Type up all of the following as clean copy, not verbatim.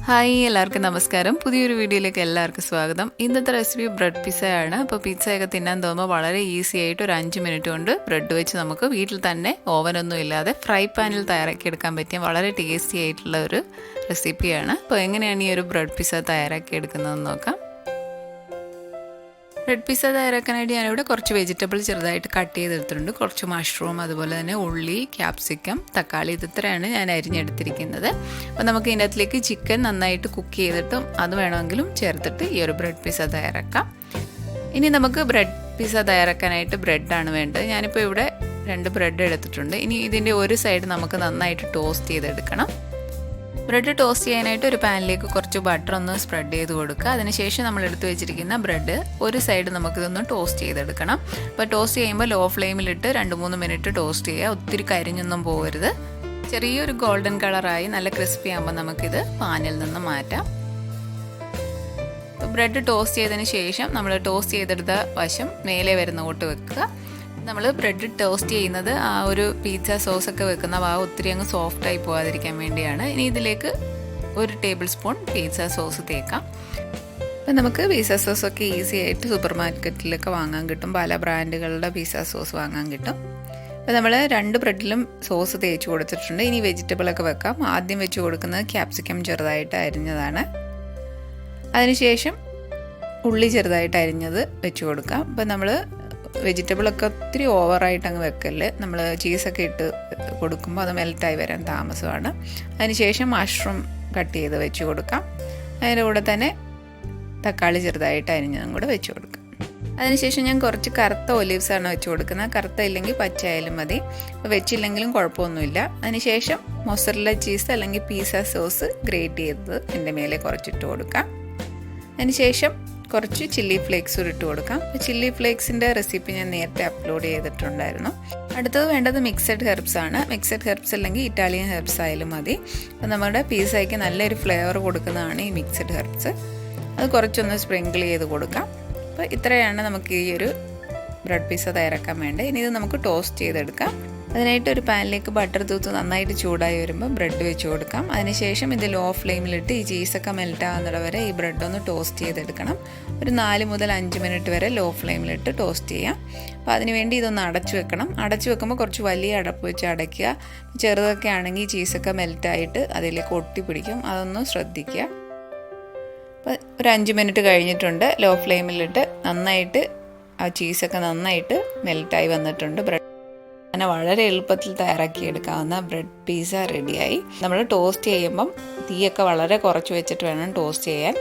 Hi എല്ലാവർക്കും നമസ്കാരം. പുതിയൊരു വീഡിയോയിലേക്ക് എല്ലാവർക്കും സ്വാഗതം. ഇന്നത്തെ റെസിപ്പി ബ്രെഡ് പിസ്സയാണ്. അപ്പോൾ പിസ്സയൊക്കെ തിന്നാൻ തോന്നുമ്പോൾ വളരെ ഈസി ആയിട്ട് ഒരു 5 മിനിറ്റ് കൊണ്ട് ബ്രെഡ് വെച്ച് നമുക്ക് വീട്ടിൽ തന്നെ ഓവനൊന്നും ഇല്ലാതെ ഫ്രൈ പാനിൽ തയ്യാറാക്കിയെടുക്കാൻ പറ്റിയ വളരെ ടേസ്റ്റി ആയിട്ടുള്ള ഒരു റെസിപ്പിയാണ്. അപ്പോൾ എങ്ങനെയാണ് ഈ ഒരു ബ്രെഡ് പിസ്സ തയ്യാറാക്കിയെടുക്കുന്നതെന്ന് നോക്കാം. ബ്രെഡ് പിസ്സ തയ്യാറാക്കാനായിട്ട് ഞാനിവിടെ കുറച്ച് വെജിറ്റബിൾ ചെറുതായിട്ട് കട്ട് ചെയ്തെടുത്തിട്ടുണ്ട്. കുറച്ച് മഷ്റൂം, അതുപോലെ തന്നെ ഉള്ളി, ക്യാപ്സിക്കം, തക്കാളി, ഇത്രയാണ് ഞാൻ അരിഞ്ഞെടുത്തിരിക്കുന്നത്. അപ്പോൾ നമുക്ക് ഇതിനകത്തിലേക്ക് ചിക്കൻ നന്നായിട്ട് കുക്ക് ചെയ്തിട്ടും അത് വേണമെങ്കിലും ചേർത്തിട്ട് ഈ ഒരു ബ്രെഡ് പിസ്സ തയ്യാറാക്കാം. ഇനി നമുക്ക് ബ്രെഡ് പിസ്സ തയ്യാറാക്കാനായിട്ട് ബ്രെഡാണ് വേണ്ടത്. ഞാനിപ്പോൾ ഇവിടെ 2 ബ്രെഡ് എടുത്തിട്ടുണ്ട്. ഇനി ഇതിൻ്റെ ഒരു സൈഡ് നമുക്ക് നന്നായിട്ട് ടോസ്റ്റ് ചെയ്തെടുക്കണം. ബ്രെഡ് ടോസ്റ്റ് ചെയ്യാനായിട്ട് ഒരു പാനിലേക്ക് കുറച്ച് ബട്ടർ ഒന്ന് സ്പ്രെഡ് ചെയ്ത് കൊടുക്കുക. അതിനുശേഷം നമ്മൾ എടുത്ത് വെച്ചിരിക്കുന്ന ബ്രെഡ് ഒരു സൈഡ് നമുക്കിതൊന്ന് ടോസ്റ്റ് ചെയ്തെടുക്കണം. അപ്പോൾ ടോസ്റ്റ് ചെയ്യുമ്പോൾ ലോ ഫ്ലെയിമിലിട്ട് 2-3 മിനിറ്റ് ടോസ്റ്റ് ചെയ്യുക. ഒത്തിരി കരിഞ്ഞൊന്നും പോകരുത്. ചെറിയൊരു ഗോൾഡൻ കളറായി നല്ല ക്രിസ്പി ആകുമ്പോൾ നമുക്കിത് പാനിൽ നിന്ന് മാറ്റാം. ബ്രെഡ് ടോസ്റ്റ് ചെയ്തതിന് ശേഷം നമ്മൾ ടോസ്റ്റ് ചെയ്തെടുത്ത വശം മേലെ വരുന്ന കൂട്ട് വെക്കുക. നമ്മൾ ബ്രെഡ് ടോസ്റ്റ് ചെയ്യുന്നത് ആ ഒരു പിസ്സ സോസൊക്കെ വെക്കുന്ന ഒത്തിരി അങ്ങ് സോഫ്റ്റായി പോകാതിരിക്കാൻ വേണ്ടിയാണ്. ഇനി ഇതിലേക്ക് 1 ടേബിൾ സ്പൂൺ പിസ്സ സോസ് തേക്കാം. അപ്പം നമുക്ക് പിസ്സ സോസൊക്കെ ഈസി ആയിട്ട് സൂപ്പർ മാർക്കറ്റിലൊക്കെ വാങ്ങാൻ കിട്ടും. പല ബ്രാൻഡുകളുടെ പിസ്സ സോസ് വാങ്ങാൻ കിട്ടും. അപ്പോൾ നമ്മൾ 2 ബ്രെഡിലും സോസ് തേച്ച് കൊടുത്തിട്ടുണ്ട്. ഇനി വെജിറ്റബിളൊക്കെ വെക്കാം. ആദ്യം വെച്ച് കൊടുക്കുന്നത് ക്യാപ്സിക്കം ചെറുതായിട്ട് അരിഞ്ഞതാണ്. അതിനുശേഷം ഉള്ളി ചെറുതായിട്ട് അരിഞ്ഞത് വെച്ച് കൊടുക്കാം. അപ്പം നമ്മൾ വെജിറ്റബിളൊക്കെ ഒത്തിരി ഓവറായിട്ട് അങ്ങ് വെക്കല്. നമ്മൾ ചീസൊക്കെ ഇട്ട് കൊടുക്കുമ്പോൾ അത് മെൽറ്റായി വരാൻ താമസമാണ്. അതിനുശേഷം മഷ്റൂം കട്ട് ചെയ്ത് വെച്ച് കൊടുക്കാം. അതിൻ്റെ കൂടെ തന്നെ തക്കാളി ചെറുതായിട്ട് അരിഞ്ഞതും കൂടെ വെച്ച് കൊടുക്കാം. അതിനുശേഷം ഞാൻ കുറച്ച് കറുത്ത ഒലിവ്സാണ് വെച്ച് കൊടുക്കുന്നത്. കറുത്ത ഇല്ലെങ്കിൽ പച്ചയായാലും മതി. വെച്ചില്ലെങ്കിലും കുഴപ്പമൊന്നുമില്ല. അതിനുശേഷം മൊസറല്ല ചീസ് അല്ലെങ്കിൽ പിസ്സ സോസ് ഗ്രേറ്റ് ചെയ്തത് എൻ്റെ മേലെ കുറച്ചിട്ട് കൊടുക്കാം. അതിനുശേഷം കുറച്ച് ചില്ലി ഫ്ലേക്സ് ഇട്ട് കൊടുക്കാം. ചില്ലി ഫ്ലേക്സിൻ്റെ റെസിപ്പി ഞാൻ നേരത്തെ അപ്ലോഡ് ചെയ്തിട്ടുണ്ടായിരുന്നു. അടുത്തത് വേണ്ടത് മിക്സഡ് ഹെർബ്സ് ആണ്. മിക്സഡ് ഹെർബ്സ് അല്ലെങ്കിൽ ഇറ്റാലിയൻ ഹെർബ്സ് ആയാലും മതി. അപ്പോൾ നമ്മുടെ പിസ്സയ്ക്ക് നല്ലൊരു ഫ്ലേവർ കൊടുക്കുന്നതാണ് ഈ മിക്സഡ് ഹെർബ്സ്. അത് കുറച്ചൊന്ന് സ്പ്രിങ്കിൾ ചെയ്ത് കൊടുക്കാം. അപ്പോൾ ഇത്രയാണ് നമുക്ക് ഈ ഒരു ബ്രെഡ് പിസ്സ തയ്യാറാക്കാൻ വേണ്ടത്. ഇനി ഇത് നമുക്ക് ടോസ്റ്റ് ചെയ്തെടുക്കാം. അതിനായിട്ട് ഒരു പാനിലേക്ക് ബട്ടർ തൂത്ത് നന്നായിട്ട് ചൂടായി വരുമ്പോൾ ബ്രെഡ് വെച്ച് കൊടുക്കാം. അതിനുശേഷം ഇത് ലോ ഫ്ലെയിമിലിട്ട് ഈ ചീസൊക്കെ മെൽറ്റാകുന്നിട വരെ ഈ ബ്രെഡ് ഒന്ന് ടോസ്റ്റ് ചെയ്തെടുക്കണം. ഒരു 4 മുതൽ 5 മിനിറ്റ് വരെ ലോ ഫ്ലെയിമിലിട്ട് ടോസ്റ്റ് ചെയ്യാം. അപ്പോൾ അതിനുവേണ്ടി ഇതൊന്ന് അടച്ചു വെക്കണം. അടച്ചു വെക്കുമ്പോൾ കുറച്ച് വലിയ അടപ്പ് വെച്ച് അടയ്ക്കുക. ചെറുതൊക്കെ ആണെങ്കിൽ ചീസൊക്കെ മെൽറ്റായിട്ട് അതിലേക്ക് ഒട്ടിപ്പിടിക്കും. അതൊന്ന് ശ്രദ്ധിക്കുക. അപ്പോൾ ഒരു 5 മിനിറ്റ് കഴിഞ്ഞിട്ടുണ്ട്. ലോ ഫ്ലെയിമിലിട്ട് നന്നായിട്ട് ആ ചീസൊക്കെ നന്നായിട്ട് മെൽറ്റായി വന്നിട്ടുണ്ട്. അങ്ങനെ വളരെ എളുപ്പത്തിൽ തയ്യാറാക്കിയെടുക്കാവുന്ന ബ്രെഡ് പിസ്സ റെഡിയായി. നമ്മൾ ടോസ്റ്റ് ചെയ്യുമ്പം തീയൊക്കെ വളരെ കുറച്ച് വെച്ചിട്ട് വേണം ടോസ്റ്റ് ചെയ്യാൻ.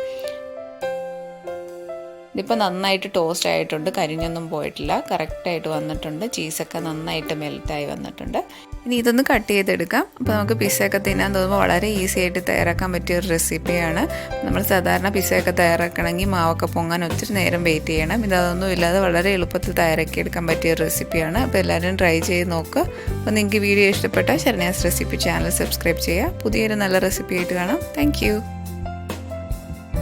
ഇതിപ്പോൾ നന്നായിട്ട് ടോസ്റ്റ് ആയിട്ടുണ്ട്. കരിഞ്ഞൊന്നും പോയിട്ടില്ല. കറക്റ്റായിട്ട് വന്നിട്ടുണ്ട്. ചീസൊക്കെ നന്നായിട്ട് മെൽറ്റായി വന്നിട്ടുണ്ട്. ഇനി ഇതൊന്ന് കട്ട് ചെയ്തെടുക്കാം. അപ്പോൾ നമുക്ക് പിസ്സയൊക്കെ തിന്നാൻ തോന്നുമ്പോൾ വളരെ ഈസി ആയിട്ട് തയ്യാറാക്കാൻ പറ്റിയ ഒരു റെസിപ്പിയാണ്. നമ്മൾ സാധാരണ പിസ്സയൊക്കെ തയ്യാറാക്കണമെങ്കിൽ മാവൊക്കെ പൊങ്ങാൻ ഒത്തിരി നേരം വെയിറ്റ് ചെയ്യണം. ഇതൊന്നും ഇല്ലാതെ വളരെ എളുപ്പത്തിൽ തയ്യാറാക്കിയെടുക്കാൻ പറ്റിയ ഒരു റെസിപ്പിയാണ്. അപ്പോൾ എല്ലാവരും ട്രൈ ചെയ്ത് നോക്കുക. അപ്പോൾ നിങ്ങൾക്ക് വീഡിയോ ഇഷ്ടപ്പെട്ടാൽ ശരണ്യാസ് റെസിപ്പി ചാനൽ സബ്സ്ക്രൈബ് ചെയ്യുക. പുതിയൊരു നല്ല റെസിപ്പി ആയിട്ട് കാണാം. താങ്ക്